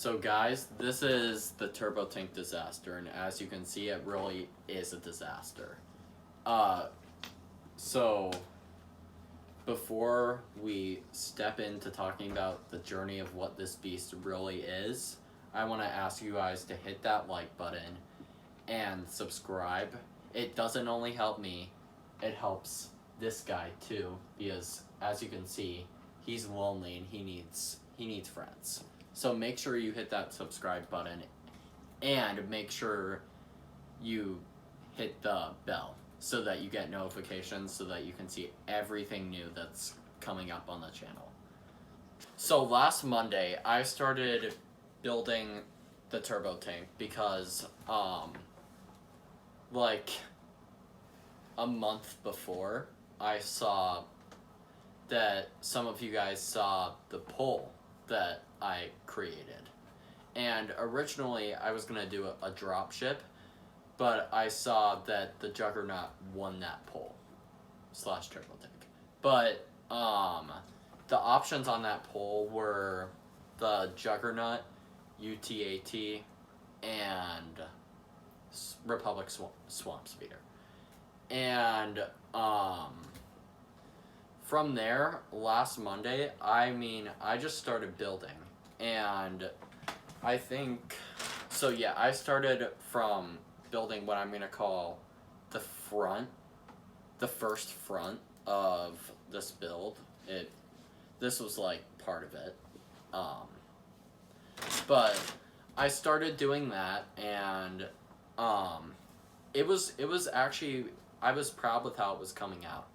So guys, this is the turbo tank disaster, and as you can see, it really is a disaster. So before we step into talking about the journey of what this beast really is, I want to ask you guys to hit that like button and subscribe. It doesn't only help me, it helps this guy too, because as you can see, he's lonely and he needs friends. So make sure you hit that subscribe button and make sure you hit the bell so that you get notifications so that you can see everything new that's coming up on the channel. So last Monday, I started building the turbo tank because like a month before, I saw that some of you guys saw the poll that I created. And originally I was going to do a drop ship, but I saw that the Juggernaut won that poll / turbo tank. But the options on that poll were the Juggernaut, UTAT, and Republic Swamp Speeder. And from there, last Monday, I just started building. And I think, so yeah, I started from building what I'm going to call the first front of this build. This was like part of it. But I started doing that, and it was actually, I was proud with how it was coming out.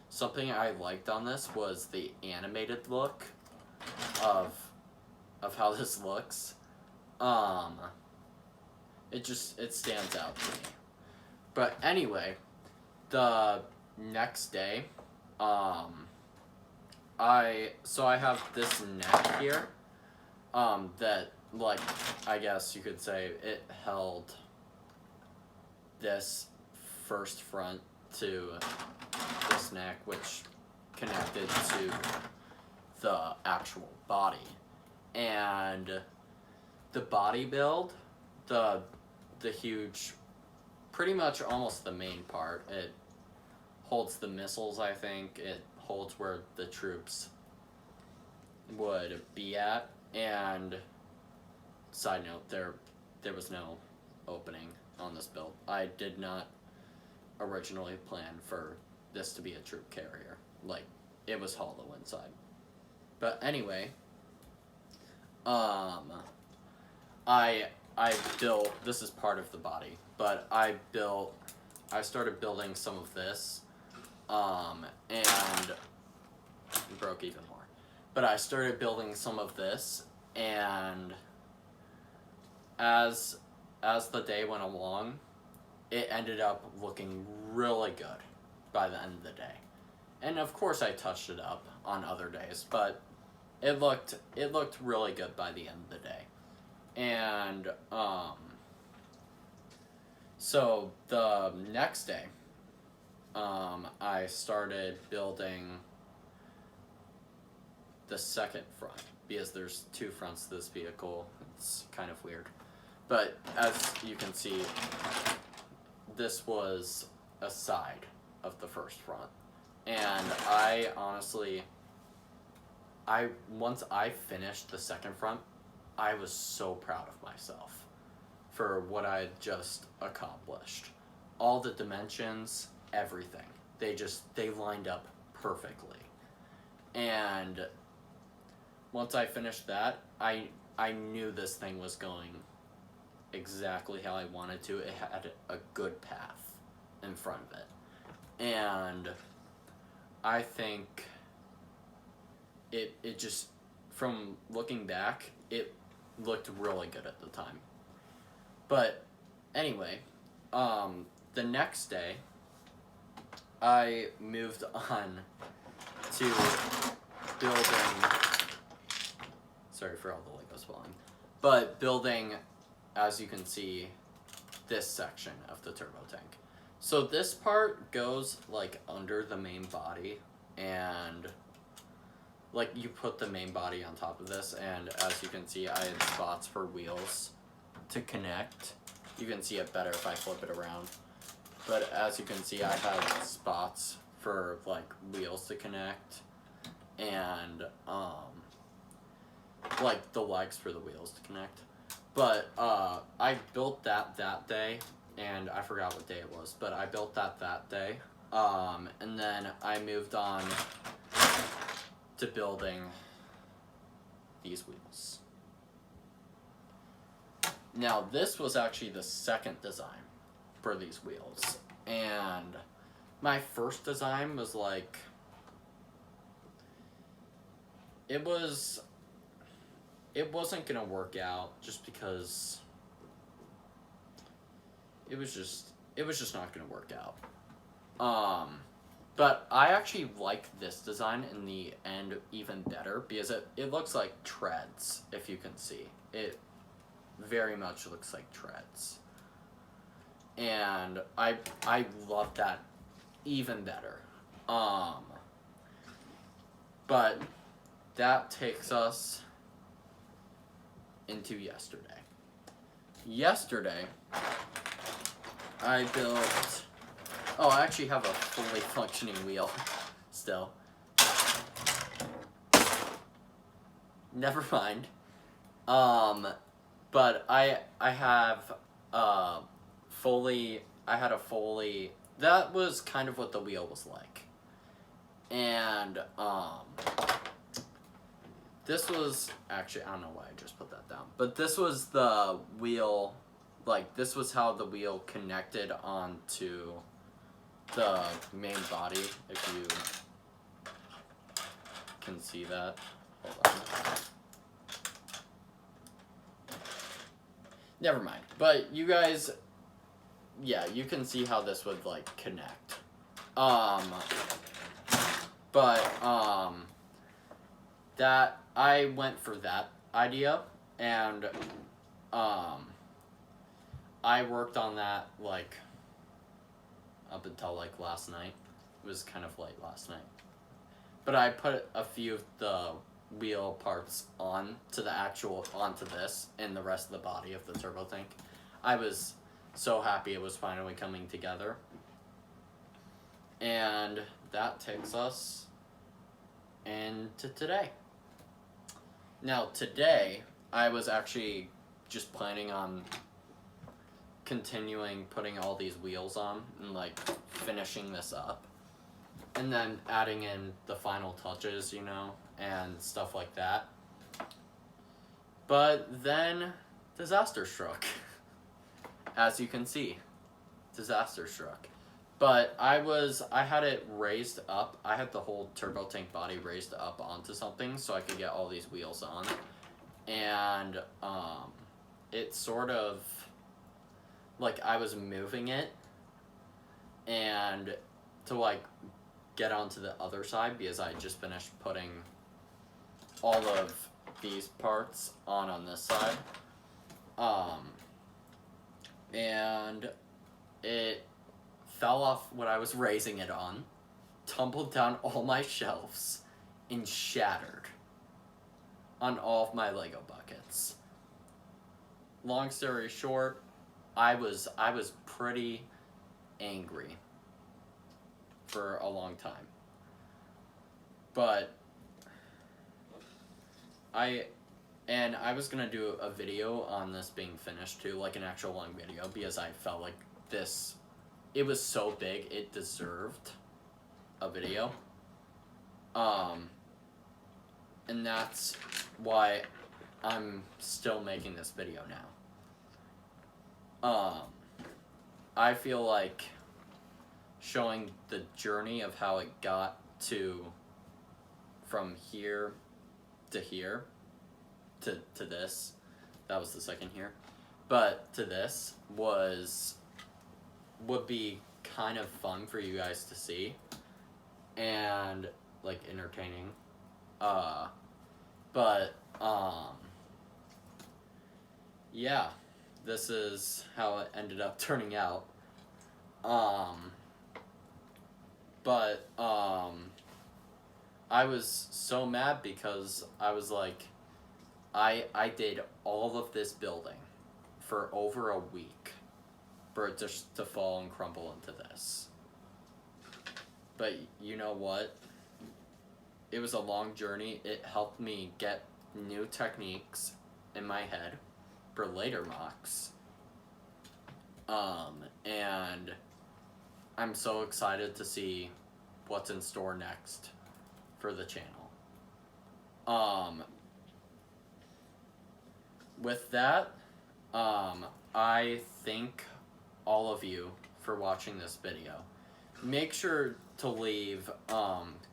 Something I liked on this was the animated look of how this looks. It stands out to me. But anyway, the next day, I have this neck here, that, like, I guess you could say it held this first front to this neck, which connected to the actual body. And the body build, the huge, pretty much almost the main part, it holds the missiles, I think. It holds where the troops would be at. And side note, there was no opening on this build. I did not originally plan for this to be a troop carrier. Like, it was hollow inside. But anyway, I built, this is part of the body, but I started building some of this, and it broke even more. But I started building some of this, and as the day went along, it ended up looking really good by the end of the day. And of course I touched it up on other days, but it looked really good by the end of the day. And so the next day, I started building the second front, because there's two fronts to this vehicle. It's kind of weird. But as you can see, this was a side of the first front. And I honestly, once I finished the second front, I was so proud of myself for what I had just accomplished. All the dimensions, everything. They lined up perfectly. And once I finished that, I knew this thing was going exactly how I wanted to. It had a good path in front of it. And I think it just, from looking back, it looked really good at the time. But anyway, the next day, I moved on to building, sorry for all the Legos falling, but building, as you can see, this section of the turbo tank. So this part goes like under the main body, and like, you put the main body on top of this, and as you can see, I had spots for wheels to connect. You can see it better if I flip it around. But as you can see, I have spots for, like, wheels to connect, and, like, the legs for the wheels to connect. But, I built that day, and I forgot what day it was, but I built that day. And then I moved on to building these wheels. Now, this was actually the second design for these wheels, and my first design was like, it wasn't gonna work out just because it was just not gonna work out. But I actually like this design in the end even better because it looks like treads, if you can see. It very much looks like treads. And I love that even better. But that takes us into yesterday. Yesterday, I built... Oh, I actually have a fully functioning wheel still. Never mind. But I had a fully, that was kind of what the wheel was like. And, this was, actually, I don't know why I just put that down, but this was the wheel, like, this was how the wheel connected onto the main body, if you can see that. Hold on. Never mind. But you guys, yeah, you can see how this would, like, connect. That, I went for that idea, and, I worked on that, like, up until, like, last night. It was kind of late last night. But I put a few of the wheel parts onto this and the rest of the body of the turbo tank. I was so happy it was finally coming together. And that takes us into today. Now, today, I was actually just planning on continuing putting all these wheels on and, like, finishing this up. And then adding in the final touches, you know, and stuff like that. But then, disaster struck. As you can see, disaster struck. But I had it raised up. I had the whole turbo tank body raised up onto something so I could get all these wheels on. And, it sort of, like, I was moving it and to, like, get onto the other side because I just finished putting all of these parts on this side. And it fell off what I was raising it on, tumbled down all my shelves, and shattered on all of my Lego buckets. Long story short, I was pretty angry for a long time. But I was gonna do a video on this being finished too, like an actual long video, because I felt like it was so big, it deserved a video. And that's why I'm still making this video now. I feel like showing the journey of how it got from here to here, to this, that was the second here, but to this would be kind of fun for you guys to see, and, like, entertaining, yeah, this is how it ended up turning out. I was so mad because I was like, I did all of this building for over a week for it just to fall and crumble into this. But you know what? It was a long journey. It helped me get new techniques in my head for later mocks. And I'm so excited to see what's in store next for the channel. With that, I thank all of you for watching this video. Make sure to leave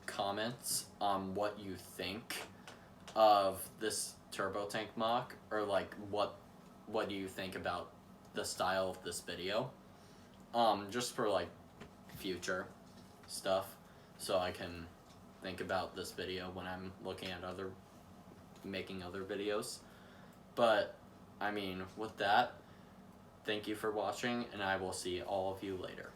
comments on what you think of this turbo tank mock, or like what do you think about the style of this video, just for like future stuff, so I can think about this video when I'm looking at making other videos. But I mean, with that, thank you for watching, and I will see all of you later.